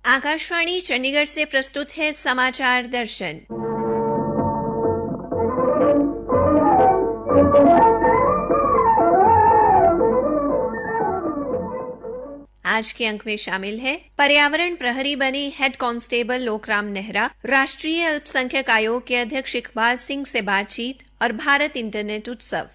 आकाशवाणी चंडीगढ़ से प्रस्तुत है समाचार दर्शन। आज के अंक में शामिल है पर्यावरण प्रहरी बने हेड कांस्टेबल लोकराम नेहरा, राष्ट्रीय अल्पसंख्यक आयोग के अध्यक्ष इकबाल सिंह से बातचीत और भारत इंटरनेट उत्सव।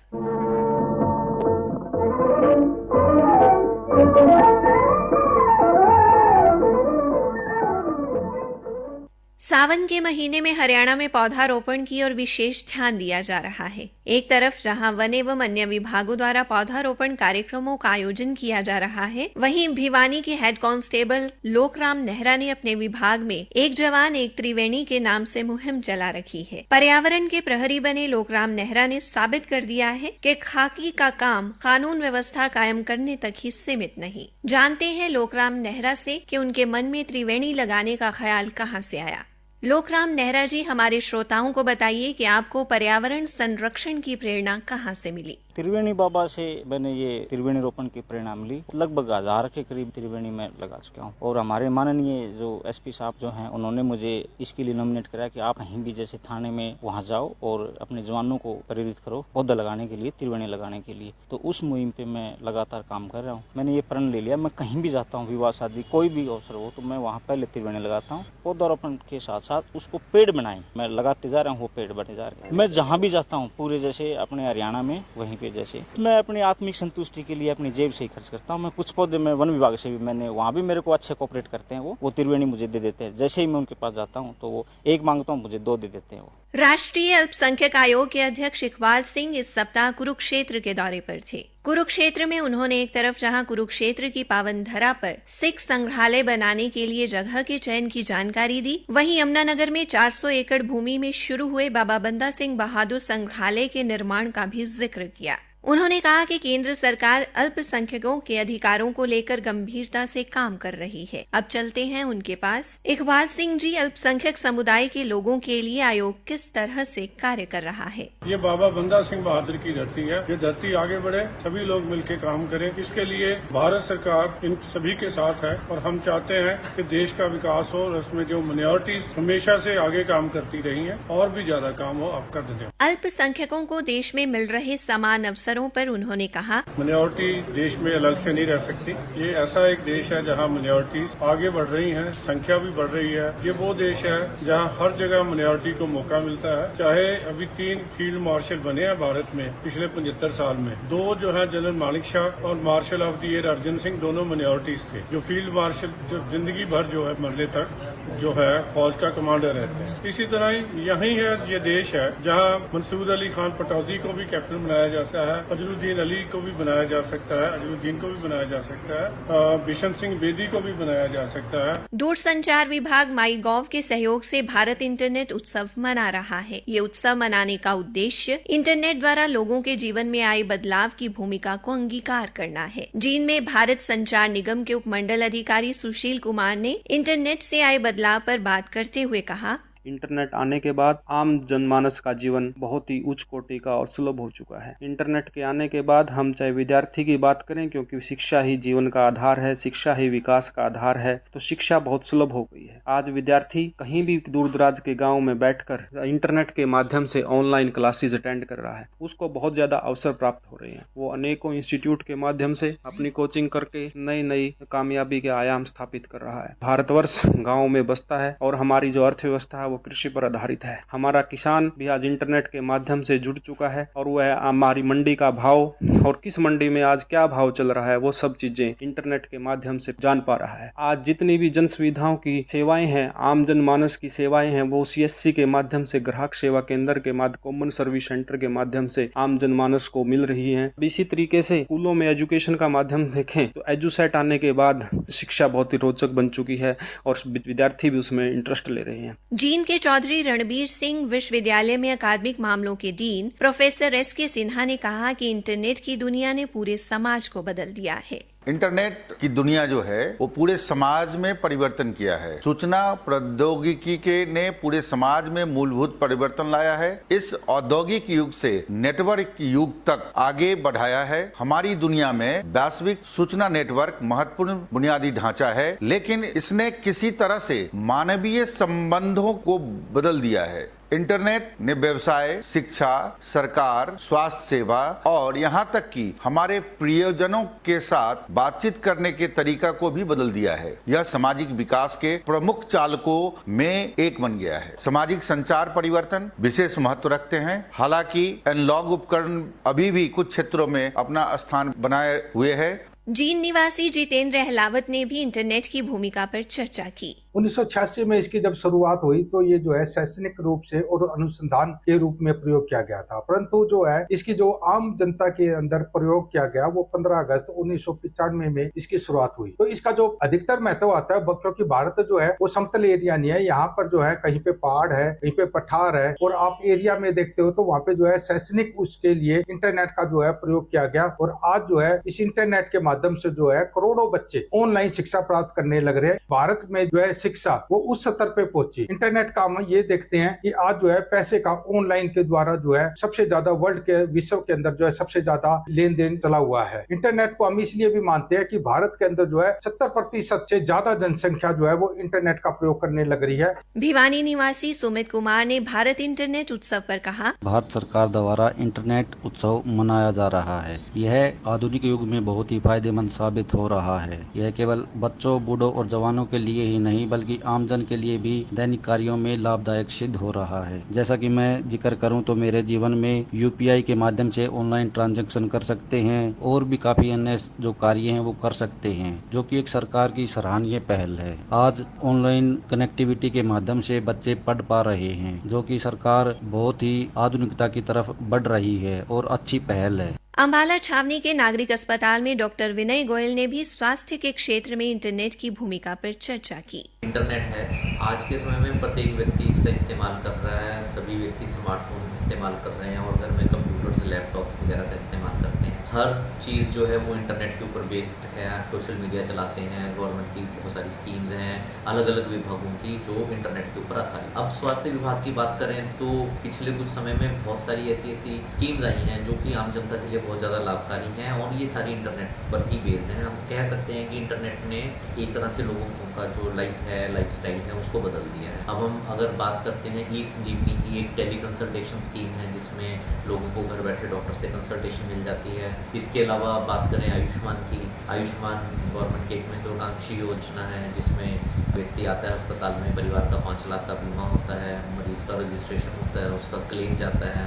सावन के महीने में हरियाणा में पौधारोपण की ओर विशेष ध्यान दिया जा रहा है। एक तरफ जहां वन एवं अन्य विभागों द्वारा पौधारोपण कार्यक्रमों का आयोजन किया जा रहा है, वहीं भिवानी के हेड कांस्टेबल लोकराम नेहरा ने अपने विभाग में एक जवान एक त्रिवेणी के नाम से मुहिम चला रखी है। पर्यावरण के प्रहरी बने लोकराम नेहरा ने साबित कर दिया है कि खाकी का काम कानून व्यवस्था कायम करने तक ही सीमित नहीं। जानते हैं लोकराम नेहरा से कि उनके मन में त्रिवेणी लगाने का ख्याल कहां से आया। लोकराम नेहरा जी, हमारे श्रोताओं को बताइए कि आपको पर्यावरण संरक्षण की प्रेरणा कहां से मिली। त्रिवेणी बाबा से मैंने ये त्रिवेणी रोपण की प्रेरणा मिली। लगभग 1000 के करीब त्रिवेणी में लगा चुका हूँ और हमारे माननीय जो एसपी साहब जो हैं, उन्होंने मुझे इसके लिए नॉमिनेट कराया कि आप कहीं भी जैसे थाने में वहाँ जाओ और अपने जवानों को प्रेरित करो पौधा लगाने के लिए, त्रिवेणी लगाने के लिए। तो उस मुहिम पे मैं लगातार काम कर रहा हूँ। मैंने ये प्रण ले लिया, मैं कहीं भी जाता हूँ, विवाह शादी कोई भी अवसर हो तो मैं वहाँ पहले त्रिवेणी लगाता हूँ। पौधारोपण के साथ साथ उसको पेड़ बनाए मैं लगाते जा रहा हूँ, वो पेड़ बढ़ते जा रहे हैं। मैं जहाँ भी जाता हूँ पूरे जैसे अपने हरियाणा में, वहीं पे जैसे मैं अपनी आत्मिक संतुष्टि के लिए अपनी जेब से ही खर्च करता हूँ। मैं कुछ पौधे में वन विभाग से भी मैंने वहाँ भी मेरे को अच्छे कोऑपरेट करते हैं। वो त्रिवेणी मुझे दे देते हैं। जैसे ही मैं उनके पास जाता हूँ तो वो एक मांगता हूँ, मुझे 2 दे देते हैं। वो राष्ट्रीय अल्पसंख्यक आयोग के अध्यक्ष इकबाल सिंह इस सप्ताह कुरुक्षेत्र के दौरे पर थे। कुरुक्षेत्र में उन्होंने एक तरफ जहां कुरुक्षेत्र की पावन धरा पर सिख संग्रहालय बनाने के लिए जगह के चयन की जानकारी दी, वहीं यमुनानगर में 400 एकड़ भूमि में शुरू हुए बाबा बंदा सिंह बहादुर संग्रहालय के निर्माण का भी जिक्र किया। उन्होंने कहा कि केंद्र सरकार अल्पसंख्यकों के अधिकारों को लेकर गंभीरता से काम कर रही है। अब चलते हैं उनके पास। इकबाल सिंह जी, अल्पसंख्यक समुदाय के लोगों के लिए आयोग किस तरह से कार्य कर रहा है। ये बाबा बंदा सिंह बहादुर की धरती है। ये धरती आगे बढ़े, सभी लोग मिलकर काम करें। इसके लिए भारत सरकार इन सभी के साथ है और हम चाहते हैं कि देश का विकास हो और उसमें जो माइनॉरिटीज हमेशा से आगे काम करती रही है और भी ज्यादा काम हो। आपका धन्यवाद। अल्पसंख्यकों को देश में मिल रहे समान अवसरों पर उन्होंने कहा, माइनॉरिटी देश में अलग से नहीं रह सकती। ये ऐसा एक देश है जहाँ माइनॉरिटीज आगे बढ़ रही हैं, संख्या भी बढ़ रही है। ये वो देश है जहाँ हर जगह माइनॉरिटी को मौका मिलता है। चाहे अभी 3 फील्ड मार्शल बने हैं भारत में पिछले 75 साल में। 2 जो है जनरल मानिक शाह और marshal of the year Arjun Singh, दोनों माइनॉरिटीज थे। जो फील्ड मार्शल जो जिंदगी भर जो है मरने तक जो है फौज का कमांडर रहते हैं। इसी तरह यही है ये देश है जहाँ मंसूर अली खान पटौदी को भी कैप्टन बनाया जाता है, अजरुद्दीन अली को भी बनाया जा सकता है, अजरुद्दीन को भी बनाया जा सकता है, बिशन सिंह बेदी को भी बनाया जा सकता है। दूरसंचार विभाग माईगॉव के सहयोग से भारत इंटरनेट उत्सव मना रहा है। ये उत्सव मनाने का उद्देश्य इंटरनेट द्वारा लोगों के जीवन में आए बदलाव की भूमिका को अंगीकार करना है। जींद में भारत संचार निगम के उपमंडल अधिकारी सुशील कुमार ने इंटरनेट से आए बदलाव पर बात करते हुए कहा, इंटरनेट आने के बाद आम जनमानस का जीवन बहुत ही उच्च कोटि का और सुलभ हो चुका है। इंटरनेट के आने के बाद हम चाहे विद्यार्थी की बात करें, क्योंकि शिक्षा ही जीवन का आधार है, शिक्षा ही विकास का आधार है, तो शिक्षा बहुत सुलभ हो गई है। आज विद्यार्थी कहीं भी दूर दराज के गाँव में बैठकर इंटरनेट के माध्यम से ऑनलाइन क्लासेज अटेंड कर रहा है। उसको बहुत ज्यादा अवसर प्राप्त हो रहे हैं। वो अनेकों इंस्टीट्यूट के माध्यम से अपनी कोचिंग करके नई नई कामयाबी के आयाम स्थापित कर रहा है। भारतवर्ष गाँव में बसता है और हमारी जो अर्थव्यवस्था है वो कृषि पर आधारित है। हमारा किसान भी आज इंटरनेट के माध्यम से जुड़ चुका है और वह हमारी मंडी का भाव और किस मंडी में आज क्या भाव चल रहा है वो सब चीजें इंटरनेट के माध्यम से जान पा रहा है। आज जितनी भी जन सुविधाओं की सेवाएं हैं, आम जनमानस की सेवाएं हैं, वो CSC के माध्यम से, ग्राहक सेवा केंद्र के माध्यम, कॉमन सर्विस सेंटर के माध्यम से आम जनमानस को मिल रही है। इसी तरीके से स्कूलों में एजुकेशन का माध्यम देखें तो एजुसेट आने के बाद शिक्षा बहुत ही रोचक बन चुकी है और विद्यार्थी भी उसमें इंटरेस्ट ले रहे हैं। जींद के चौधरी रणबीर सिंह विश्वविद्यालय में अकादमिक मामलों के डीन प्रोफेसर SK सिन्हा ने कहा कि इंटरनेट की दुनिया ने पूरे समाज को बदल दिया है। इंटरनेट की दुनिया जो है वो पूरे समाज में परिवर्तन किया है। सूचना प्रौद्योगिकी के ने पूरे समाज में मूलभूत परिवर्तन लाया है। इस औद्योगिक युग से नेटवर्क युग तक आगे बढ़ाया है। हमारी दुनिया में वैश्विक सूचना नेटवर्क महत्वपूर्ण बुनियादी ढांचा है, लेकिन इसने किसी तरह से मानवीय संबंधों को बदल दिया है। इंटरनेट ने व्यवसाय, शिक्षा, सरकार, स्वास्थ्य सेवा और यहाँ तक कि हमारे प्रियजनों के साथ बातचीत करने के तरीका को भी बदल दिया है। यह सामाजिक विकास के प्रमुख चालकों में एक बन गया है। सामाजिक संचार परिवर्तन विशेष महत्व रखते हैं। हालांकि एनालॉग उपकरण अभी भी कुछ क्षेत्रों में अपना स्थान बनाए हुए है। जीन निवासी जितेंद्र अहलावत ने भी इंटरनेट की भूमिका पर चर्चा की। 1986 में इसकी जब शुरुआत हुई तो ये जो है शैक्षणिक रूप से और अनुसंधान के रूप में प्रयोग किया गया था, परंतु जो है इसकी जो आम जनता के अंदर प्रयोग किया गया वो 15 अगस्त 1995 में इसकी शुरुआत हुई। तो इसका जो अधिकतर महत्व आता है क्योंकि भारत जो है वो समतल एरिया नहीं है, यहाँ पर जो है कहीं पे पहाड़ है, कहीं पे पठार है, और आप एरिया में देखते हो तो वहाँ पे जो है शैक्षणिक उसके लिए इंटरनेट का जो है प्रयोग किया गया। और आज जो है इस इंटरनेट के माध्यम से जो है करोड़ों बच्चे ऑनलाइन शिक्षा प्राप्त करने लग रहे हैं। भारत में जो है शिक्षा वो उस स्तर पे पहुंची। इंटरनेट का हम ये देखते हैं कि आज जो है पैसे का ऑनलाइन के द्वारा जो है सबसे ज्यादा वर्ल्ड के विश्व के अंदर जो है सबसे ज्यादा लेन देन चला हुआ है। इंटरनेट को हम इसलिए भी मानते हैं कि भारत के अंदर जो है 70% से ज्यादा जनसंख्या जो है वो इंटरनेट का प्रयोग करने लग रही है। भिवानी निवासी सुमित कुमार ने भारत इंटरनेट उत्सव पर कहा, भारत सरकार द्वारा इंटरनेट उत्सव मनाया जा रहा है। यह आधुनिक युग में बहुत ही फायदेमंद साबित हो रहा है। यह केवल बच्चों, बूढ़ों और जवानों के लिए ही नहीं बल्कि आमजन के लिए भी दैनिक कार्यों में लाभदायक सिद्ध हो रहा है। जैसा कि मैं जिक्र करूं तो मेरे जीवन में यूपीआई के माध्यम से ऑनलाइन ट्रांजैक्शन कर सकते हैं और भी काफी अन्य जो कार्य हैं वो कर सकते हैं, जो कि एक सरकार की सराहनीय पहल है। आज ऑनलाइन कनेक्टिविटी के माध्यम से बच्चे पढ़ पा रहे हैं, जो कि सरकार बहुत ही आधुनिकता की तरफ बढ़ रही है और अच्छी पहल है। अंबाला छावनी के नागरिक अस्पताल में डॉक्टर विनय गोयल ने भी स्वास्थ्य के क्षेत्र में इंटरनेट की भूमिका पर चर्चा की। इंटरनेट है, आज के समय में प्रत्येक व्यक्ति इसका इस्तेमाल कर रहा है। सभी व्यक्ति स्मार्टफोन इस्तेमाल कर रहे हैं और घर में कंप्यूटर से लैपटॉप वगैरह का इस्तेमाल करते हैं। हर चीज़ जो है वो इंटरनेट के ऊपर बेस्ड है। सोशल मीडिया चलाते हैं, गवर्नमेंट की बहुत सारी स्कीम्स हैं अलग अलग विभागों की जो इंटरनेट के ऊपर आधारित। अब स्वास्थ्य विभाग की बात करें तो पिछले कुछ समय में बहुत सारी ऐसी स्कीम्स आई हैं जो कि आम जनता के लिए बहुत ज़्यादा लाभकारी हैं और ये सारी इंटरनेट पर ही बेस्ड हैं। हम कह सकते हैं कि इंटरनेट ने एक तरह से लोगों का जो लाइफ स्टाइल है उसको बदल दिया है। अब हम अगर बात करते हैं ईSanjeevani की, एक टेली कंसल्टेशन स्कीम है जिसमें लोगों को घर बैठे डॉक्टर से कंसल्टेशन मिल जाती है। इसके अलावा बात करें आयुष्मान की, आयुष्मान गवर्नमेंट की एक महत्वाकांक्षी योजना है जिसमें व्यक्ति आता है अस्पताल में, परिवार का 5 लाख का बीमा होता है, मरीज का रजिस्ट्रेशन होता है, उसका क्लेम जाता है,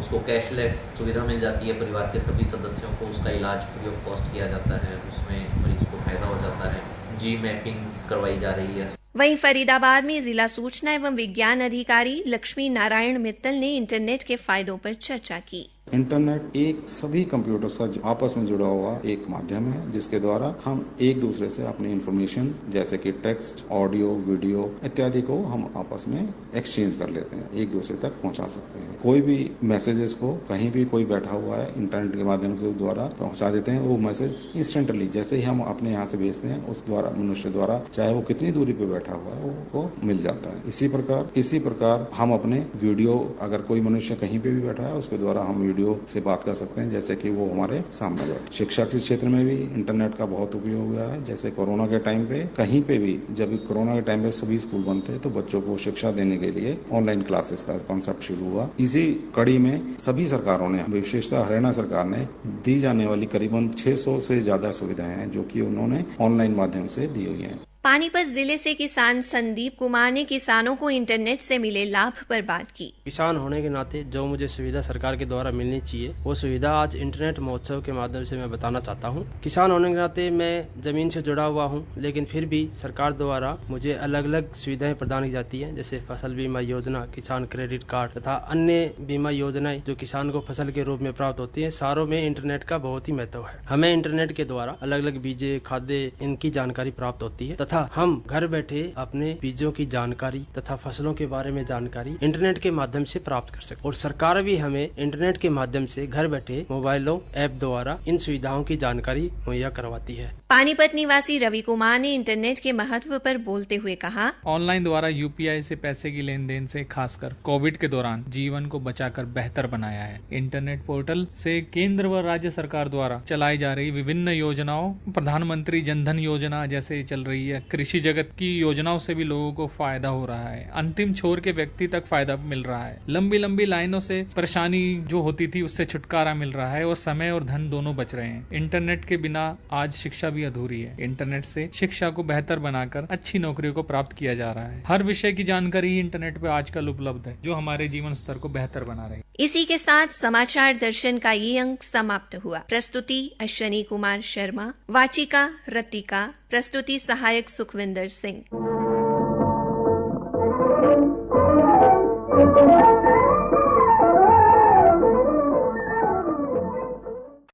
उसको कैशलेस सुविधा मिल जाती है। परिवार के सभी सदस्यों को उसका इलाज फ्री ऑफ कॉस्ट किया जाता है, उसमें मरीज को फायदा हो जाता है। जी मैपिंग करवाई जा रही है। वहीं फरीदाबाद में जिला सूचना एवं विज्ञान अधिकारी लक्ष्मी नारायण मित्तल ने इंटरनेट के फायदों पर चर्चा की। इंटरनेट एक सभी कंप्यूटर से आपस में जुड़ा हुआ एक माध्यम है जिसके द्वारा हम एक दूसरे से अपनी इंफॉर्मेशन जैसे कि टेक्स्ट, ऑडियो, वीडियो इत्यादि को हम आपस में एक्सचेंज कर लेते हैं, एक दूसरे तक पहुंचा सकते हैं। कोई भी मैसेजेस को कहीं भी कोई बैठा हुआ है इंटरनेट के माध्यम से द्वारा पहुंचा देते हैं। वो मैसेज इंस्टेंटली जैसे ही हम अपने यहाँ से भेजते हैं उस द्वारा मनुष्य द्वारा चाहे वो कितनी दूरी पे बैठा हुआ है वो मिल जाता है। इसी प्रकार हम अपने वीडियो, अगर कोई मनुष्य कहीं पे भी बैठा है उसके द्वारा हम वीडियो से बात कर सकते हैं जैसे कि वो हमारे सामने बैठे। शिक्षा के क्षेत्र में भी इंटरनेट का बहुत उपयोग हुआ है। जैसे कोरोना के टाइम पे कहीं पे भी, जब कोरोना के टाइम पे सभी स्कूल बंद थे तो बच्चों को शिक्षा देने के लिए ऑनलाइन क्लासेस का कॉन्सेप्ट शुरू हुआ। इसी कड़ी में सभी सरकारों ने, विशेषतः हरियाणा सरकार ने दी जाने वाली करीबन 600 से ज्यादा सुविधाएं हैं जो कि उन्होंने ऑनलाइन माध्यम से दी हुई है। पानीपत जिले से किसान संदीप कुमार ने किसानों को इंटरनेट से मिले लाभ पर बात की। किसान होने के नाते जो मुझे सुविधा सरकार के द्वारा मिलनी चाहिए वो सुविधा आज इंटरनेट महोत्सव के माध्यम से मैं बताना चाहता हूँ। किसान होने के नाते मैं जमीन से जुड़ा हुआ हूँ, लेकिन फिर भी सरकार द्वारा मुझे अलग अलग सुविधाएं प्रदान की जाती है, जैसे फसल बीमा योजना, किसान क्रेडिट कार्ड तथा अन्य बीमा योजनाएं जो किसान को फसल के रूप में प्राप्त होती है। सारों में इंटरनेट का बहुत ही महत्व है। हमें इंटरनेट के द्वारा अलग अलग बीजे, खाद्य इनकी जानकारी प्राप्त होती है तथा तथा हम घर बैठे अपने बीजों की जानकारी तथा फसलों के बारे में जानकारी इंटरनेट के माध्यम से प्राप्त कर सकते, और सरकार भी हमें इंटरनेट के माध्यम से घर बैठे मोबाइलों ऐप द्वारा इन सुविधाओं की जानकारी मुहैया करवाती है। पानीपत निवासी रवि कुमार ने इंटरनेट के महत्व पर बोलते हुए कहा, ऑनलाइन द्वारा यूपीआई से पैसे की लेन देन से खासकर कोविड के दौरान जीवन को बचाकर बेहतर बनाया है। इंटरनेट पोर्टल से केंद्र व राज्य सरकार द्वारा चलाई जा रही विभिन्न योजनाओं, प्रधानमंत्री जनधन योजना जैसे चल रही है, कृषि जगत की योजनाओं से भी लोगों को फायदा हो रहा है। अंतिम छोर के व्यक्ति तक फायदा मिल रहा है। लंबी लंबी लाइनों से परेशानी जो होती थी उससे छुटकारा मिल रहा है और समय और धन दोनों बच रहे हैं। इंटरनेट के बिना आज शिक्षा भी अधूरी है। इंटरनेट से शिक्षा को बेहतर बनाकर अच्छी नौकरियों को प्राप्त किया जा रहा है। हर विषय की जानकारी इंटरनेट पे आजकल उपलब्ध है, जो हमारे जीवन स्तर को बेहतर बना रही है। इसी के साथ समाचार दर्शन का ये अंक समाप्त हुआ। प्रस्तुति अश्वनी कुमार शर्मा, वाचिका रतिका, प्रस्तुति सहायक सुखविंदर सिंह।